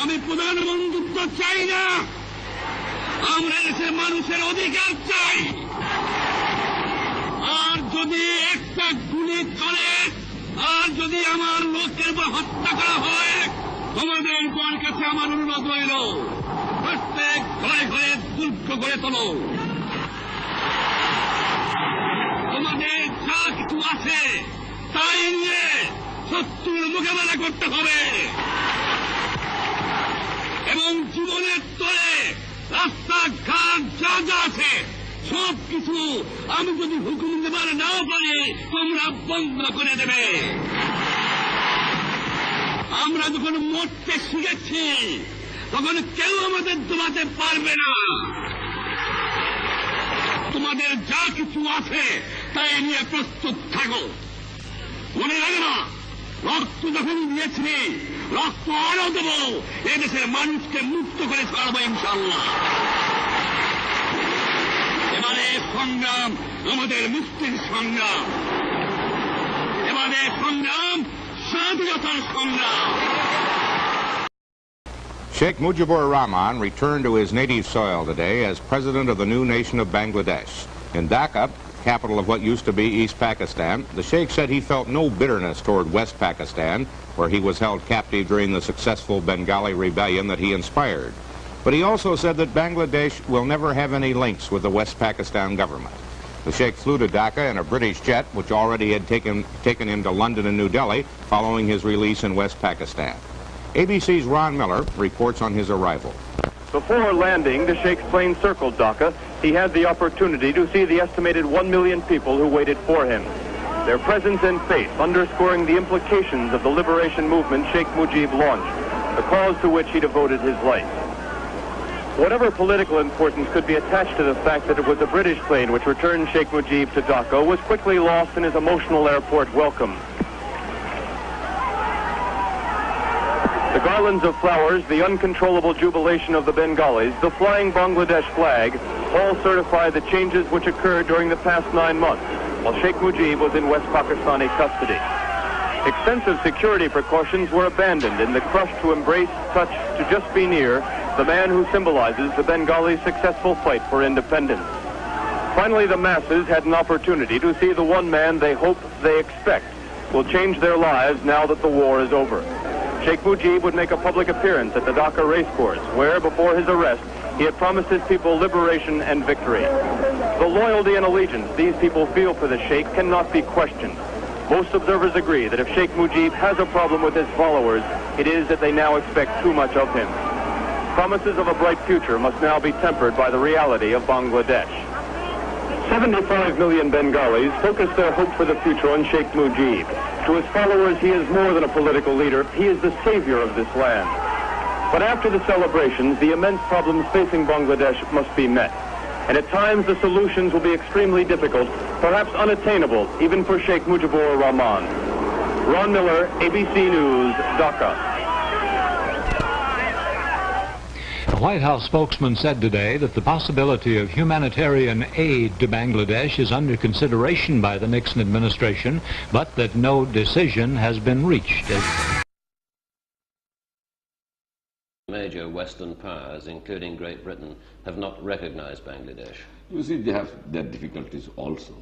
আমি প্রধানমন্ত্রিত্ব চাই না, আমরা দেশের মানুষের অধিকার চাই। আর যদি একটা গুলি চলে, আর যদি আমার লোকের বা হত্যা করা হয়, তোমাদের কোন কাছে আমার অনুরোধ রইল, প্রত্যেক ঘরে ঘরে দুর্গ করে তোলো। তোমাদের যা কিছু আছে তাই নিয়ে শত্রুর মোকাবেলা করতে হবে এবং জীবনের তরে রাস্তাঘাট যা যা আছে সব কিছু আমি যদি হুকুম দেবার নাও পারি তোমরা বন্ধ করে দেবে। আমরা যখন মরতে শিখেছি তখন কেউ আমাদের দোলাতে পারবে না। তোমাদের যা কিছু আছে তাই নিয়ে প্রস্তুত থাকো। মনে রাখো না, রক্ত যখন দিয়েছি রক্ত আরো দেব, এদেশের মানুষকে মুক্ত করে ছাড়বো ইনশাআল্লাহ। এবারে সংগ্রাম আমাদের মুক্তির সংগ্রাম, এবারে সংগ্রাম স্বাধীনতার সংগ্রাম। Sheikh Mujibur Rahman returned to his native soil today as president of the new nation of Bangladesh. In Dhaka, capital of what used to be East Pakistan, the Sheikh said he felt no bitterness toward West Pakistan, where he was held captive during the successful Bengali rebellion that he inspired. But he also said that Bangladesh will never have any links with the West Pakistan government. The Sheikh flew to Dhaka in a British jet, which already had taken him to London and New Delhi following his release in West Pakistan. ABC's Ron Miller reports on his arrival. Before landing, the Sheikh's plane circled Dhaka. He had the opportunity to see the estimated 1 million people who waited for him. Their presence and faith underscoring the implications of the liberation movement Sheikh Mujib launched, a cause to which he devoted his life. Whatever political importance could be attached to the fact that it was a British plane which returned Sheikh Mujib to Dhaka was quickly lost in his emotional airport welcome. The garlands of flowers, the uncontrollable jubilation of the Bengalis, the flying Bangladesh flag, all certify the changes which occurred during the past 9 months, while Sheikh Mujib was in West Pakistani custody. Extensive security precautions were abandoned in the crush to embrace, touch, to just be near the man who symbolizes the Bengali successful fight for independence. Finally, the masses had an opportunity to see the one man they hope, they expect, will change their lives now that the war is over. Sheikh Mujib would make a public appearance at the Dhaka racecourse, where, before his arrest, he had promised his people liberation and victory. The loyalty and allegiance these people feel for the Sheikh cannot be questioned. Most observers agree that if Sheikh Mujib has a problem with his followers, it is that they now expect too much of him. Promises of a bright future must now be tempered by the reality of Bangladesh. 75 million Bengalis focus their hope for the future on Sheikh Mujib. To his followers, he is more than a political leader. He is the savior of this land. But after the celebrations, the immense problems facing Bangladesh must be met. And at times, the solutions will be extremely difficult, perhaps unattainable, even for Sheikh Mujibur Rahman. Ron Miller, ABC News, Dhaka. A White House spokesman said today that the possibility of humanitarian aid to Bangladesh is under consideration by the Nixon administration, but that no decision has been reached. Major Western powers, including Great Britain, have not recognized Bangladesh. You see, they have their difficulties also.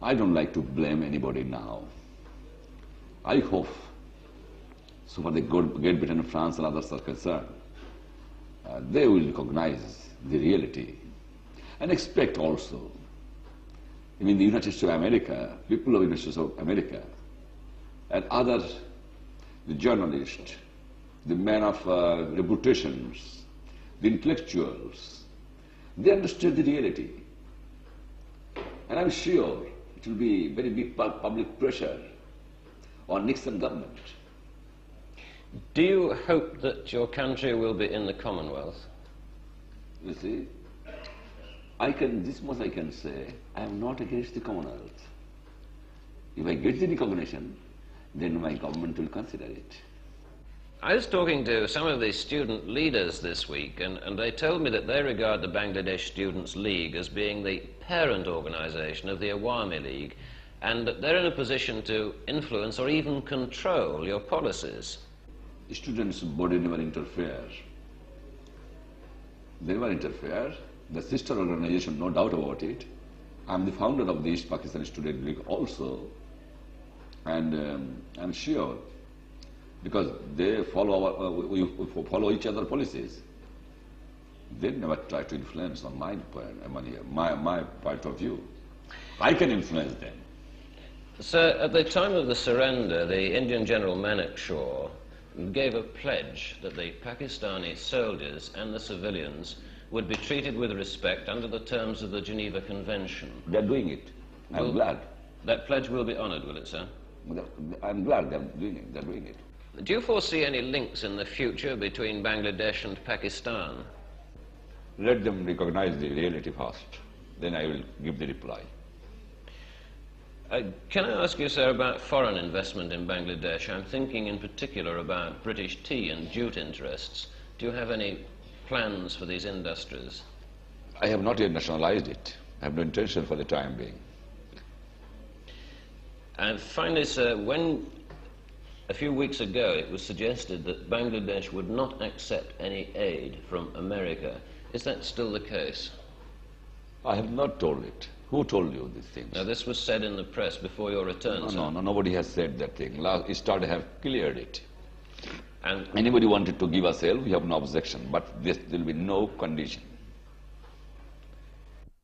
I don't like to blame anybody now. I hope, so far the Great Britain, France and others are concerned, they will recognize the reality and expect also. I mean, the United States of America, people of the United States of America, and other, the journalists, the men of reputations, the intellectuals, they understand the reality. And I'm sure it will be very big public pressure on Nixon government. Do you hope that your country will be in the Commonwealth? You see, this much I can say, I am not against the Commonwealth. If I get the recognition, then my government will consider it. I was talking to some of the student leaders this week, and they told me that they regard the Bangladesh Students' League as being the parent organization of the Awami League, and that they're in a position to influence or even control your policies. students' body never interfere. They never interfere. The sister organization, no doubt about it. I'm the founder of the East Pakistan Student League also, and I'm sure, because they follow we follow each other's policies. They never try to influence on my point of view. I can influence them. Sir, at the time of the surrender, the Indian General Manekshaw gave a pledge that the Pakistani soldiers and the civilians would be treated with respect under the terms of the Geneva Convention. They're doing it. I'm glad. That pledge will be honored, will it, sir? I'm glad they're doing it. They're doing it. Do you foresee any links in the future between Bangladesh and Pakistan? Let them recognize the reality first. Then I will give the reply. Can I ask you, sir, about foreign investment in Bangladesh? I'm thinking in particular about British tea and jute interests. Do you have any plans for these industries? I have not yet nationalized it. I have no intention for the time being. And finally, sir, when a few weeks ago it was suggested that Bangladesh would not accept any aid from America, is that still the case? I have not told it. Who told you these things? Now, this was said in the press before your return, sir. No, nobody has said that thing. Last Easter they have cleared it. And anybody wanted to give us help, we have no objection, but there will be no condition.